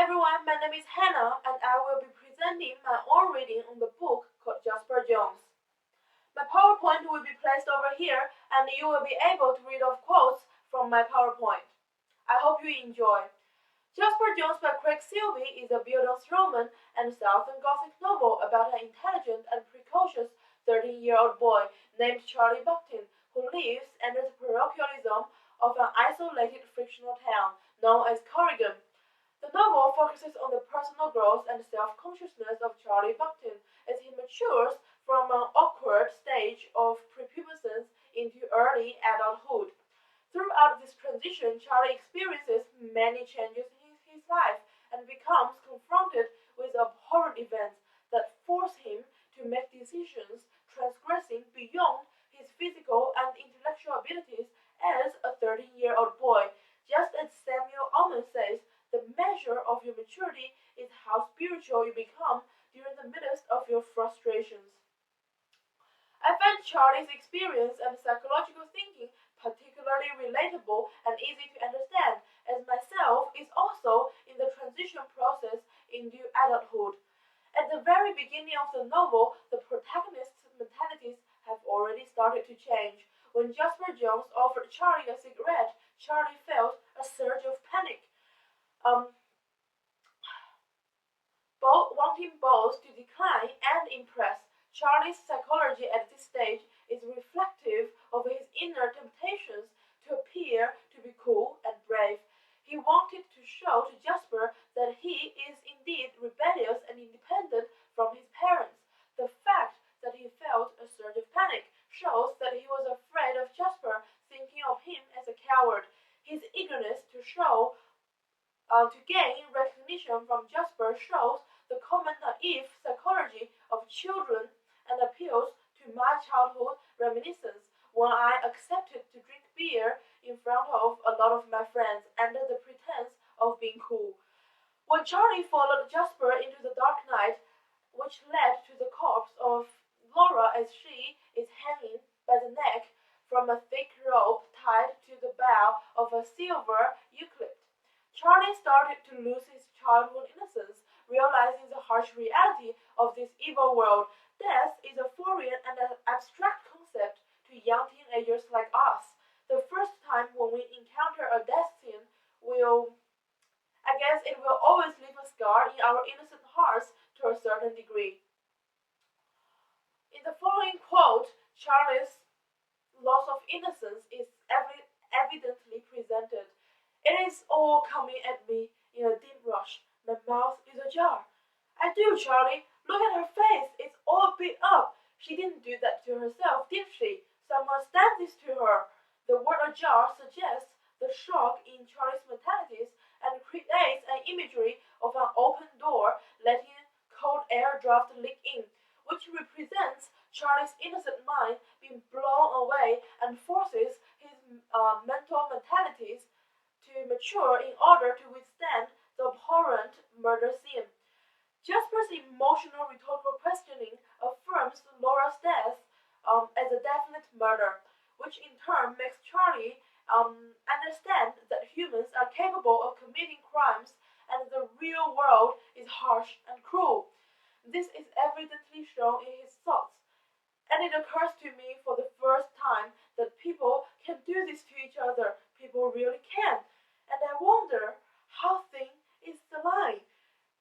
everyone, my name is Hannah and I will be presenting my own reading on the book called Jasper Jones. My PowerPoint will be placed over here and you will be able to read off quotes from my PowerPoint. I hope you enjoy. Jasper Jones by Craig Silvey is a bildungsroman and Southern Gothic novel about an intelligent and precocious 13-year-old boy named Charlie Bucktin who lives under the parochialism of an isolated frictional town known as Corrigan. The novel focuses on the personal growth and self-consciousness of Charlie Bucktin as he matures from an awkward stage of prepubescence into early adulthood. Throughout this transition, Charlie experiences many changes in his life and becomes confronted with abhorrent events that force him to make decisions transgressing beyond his physical and intellectual abilities as a 13-year-old boy. Just as Samuel says, the measure of your maturity is how spiritual you become during the midst of your frustrations. I find Charlie's experience and psychological thinking particularly relatable and easy to understand, as myself is also in the transition process into adulthood. At the very beginning of the novel, the protagonist's mentalities have already started to change. When Jasper Jones offered Charlie a cigarette, Charlie felt a surge of panic. Wanting both to decline and impress. Charlie's psychology at this stage is reflective of his inner temptations to appear to be cool and brave. He wanted to show to Jasper that he is indeed rebellious and independent from his parents. The fact that he felt a surge of panic shows that he was afraid of Jasper thinking of him as a coward. His eagerness to gain recognition from Jasper shows the common naive psychology of children and appeals to my childhood reminiscence when I accepted to drink beer in front of a lot of my friends under the pretense of being cool. When Charlie followed Jasper into the dark night, which led to the corpse of Laura as she is hanging by the neck from a thick rope tied to the bow of a silver eucalypt, Charlie started to lose his childhood innocence, realizing the harsh reality of this evil world. Death is a foreign and an abstract concept to young teenagers like us. The first time when we encounter a death scene it will always leave a scar in our innocent hearts to a certain degree. In the following quote, Charlie's loss of innocence is evidently presented. It is all coming at me in a dim rush. My mouth is ajar. I do, Charlie. Look at her face. It's all beat up. She didn't do that to herself, did she? Someone stabbed this to her. The word ajar suggests the shock in Charlie's mentalities and creates an imagery of an open door letting cold air draft leak in, which represents Charlie's innocent mind being blown away and forces his mental mentalities to mature in order to withstand the abhorrent murder scene. Jasper's emotional rhetorical questioning affirms Laura's death as a definite murder, which in turn makes Charlie understand that humans are capable of committing crimes and the real world is harsh and cruel. This is evidently shown in his thoughts, and it occurs to me for the first time that people can do this to each other. People really can. And I wonder, how thin is the line?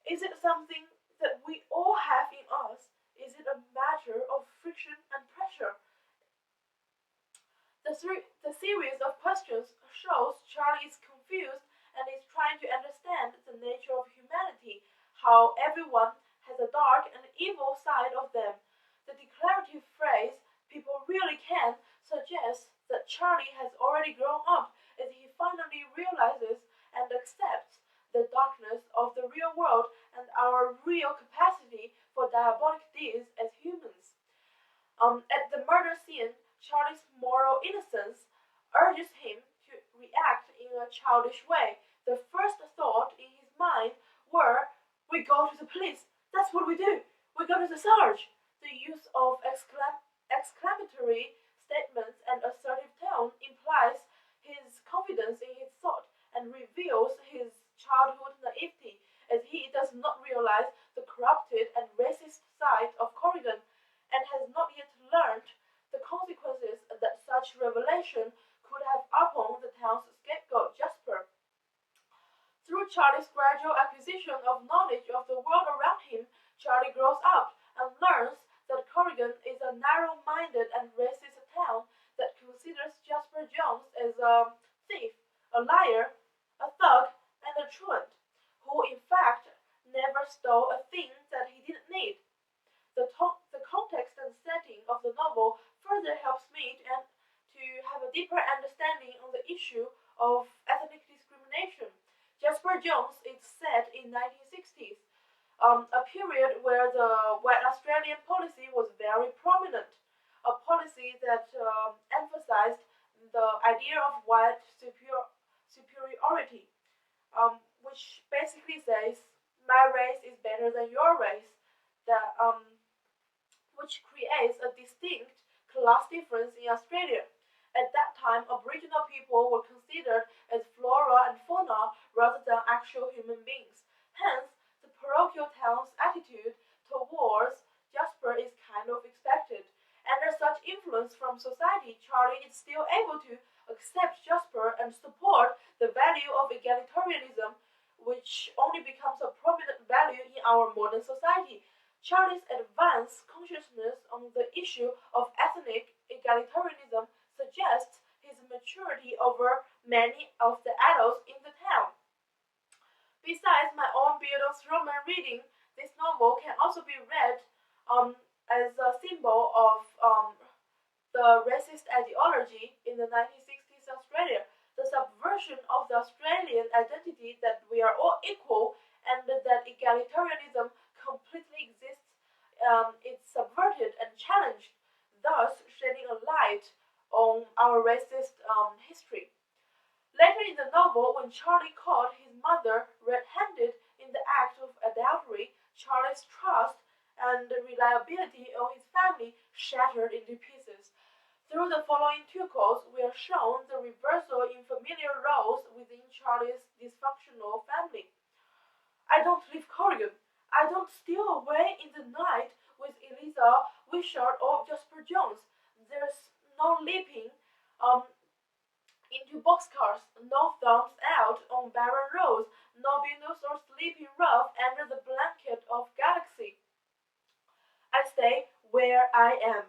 Is it something that we all have in us? Is it a matter of friction and pressure? The series of questions shows Charlie is confused and is trying to understand the nature of humanity, how everyone has a dark and evil side of them. The declarative phrase, people really can, suggests that Charlie has already grown up as he finally realizes and accepts the darkness of the real world and our real capacity for diabolic deeds as humans. At the murder scene, Charlie's moral innocence urges him to react in a childish way. The first thought in his mind were, we go to the police, that's what we do, we go to the Sarge. The use of exclamatory statements and assertive tone implies his confidence in his thought and reveals his childhood naivety as discrimination could have upon the town's scapegoat Jasper. Through Charlie's gradual acquisition of knowledge of the world around him, Charlie grows up and learns that Corrigan is a narrow-minded and racist town that considers Jasper Jones as a thief, a liar, a thug, and a truant, who in fact never stole a thing that he didn't need. The context and setting of the novel further helps me to have a deeper understanding on the issue of ethnic discrimination. Jasper Jones is set in 1960s, a period where the white Australian policy was very prominent, a policy that emphasized the idea of white superiority, which basically says my race is better than your race, that which creates a distinct class difference in Australia. At that time, Aboriginal people were considered as flora and fauna rather than actual human beings. Hence, the parochial town's attitude towards Jasper is kind of expected. Under such influence from society, Charlie is still able to accept Jasper and support the value of egalitarianism, which only becomes a prominent value in our modern society. Charlie's advanced consciousness on the issue of ethnic egalitarianism suggests his maturity over many of the adults in the town. Besides my own bildungsroman reading, this novel can also be read as a symbol of the racist ideology in the 1960s Australia, the subversion of the Australian identity that we are all equal and that egalitarianism completely exists, it's subverted and challenged, thus shedding a light on our racist history. Later in the novel, when Charlie caught his mother red-handed in the act of adultery, Charlie's trust and reliability on his family shattered into pieces. Through the following two quotes, we are shown the reversal in familial roles within Charlie's dysfunctional family. I don't leave Corrigan. I don't steal away in the night with Eliza Wishart or Jasper Jones. There's no leaping into boxcars, no thumbs out on barren roads, no windows or sleeping rough under the blanket of galaxy. I stay where I am.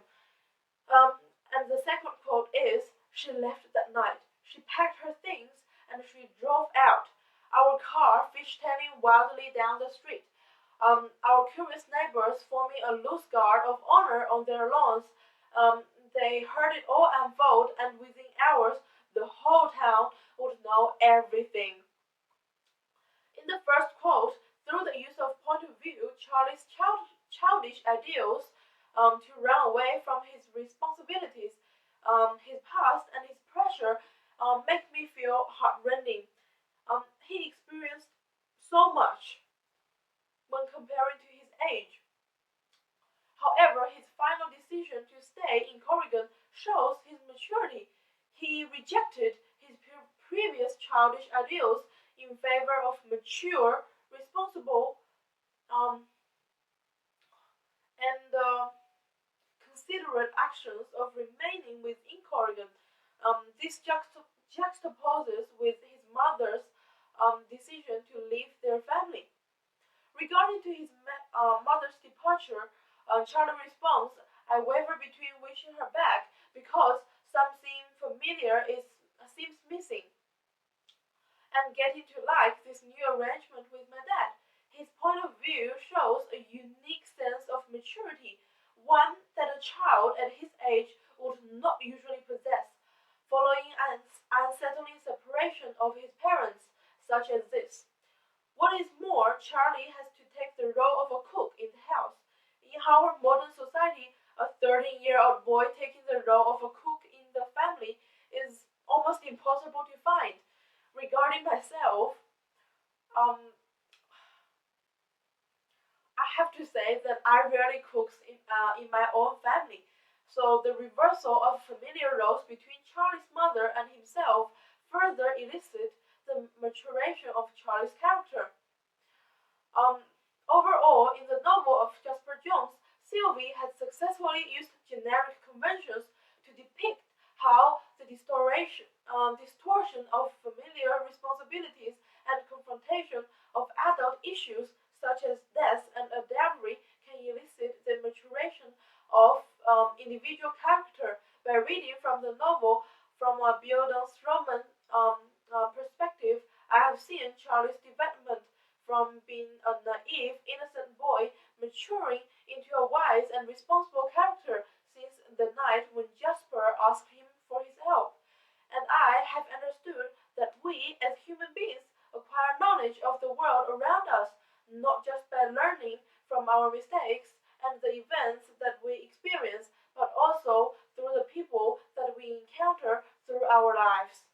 And the second quote is, she left that night. She packed her things and she drove out. Our car fishtailing wildly down the street. Our curious neighbors forming a loose guard of honor on their lawns. They heard it all unfold, and within hours, the whole town would know everything. In the first quote, through the use of point of view, Charlie's childish ideals to run away from his responsibilities, his past, and his pressure make me feel heartrending. He experienced so much when comparing to his age. However, his final decision to stay in Corrigan shows his maturity. He rejected his previous childish ideals in favor of mature, responsible, and considerate actions of remaining within Corrigan. This juxtaposes with his mother's decision to leave their family. Regarding to his mother's departure, Charlie responds, I waver between wishing her back because something familiar seems missing, and getting to like this new arrangement with my dad. His point of view shows a unique sense of maturity, one that a child at his age would not usually possess, following an unsettling separation of his parents, such as this. What is more, Charlie has to take the role of a cook in the house. In our modern society, a 13-year-old boy taking the role of a cook in the family is almost impossible to find. Regarding myself, I have to say that I rarely cook in my own family. So the reversal of familiar roles between Charlie's mother and himself further elicit the maturation of Charlie's character. Overall, in the novel of Jasper Jones, Silvey had successfully used generic conventions to depict how the distortion of familiar responsibilities and confrontation of adult issues such as death and adultery can elicit the maturation of individual character. By reading from the novel from a bildungsroman perspective, I have seen Charlie's development from being a naive, innocent boy maturing into a wise and responsible character since the night when Jasper asked him for his help. And I have understood that we, as human beings, acquire knowledge of the world around us, not just by learning from our mistakes and the events that we experience, but also through the people that we encounter through our lives.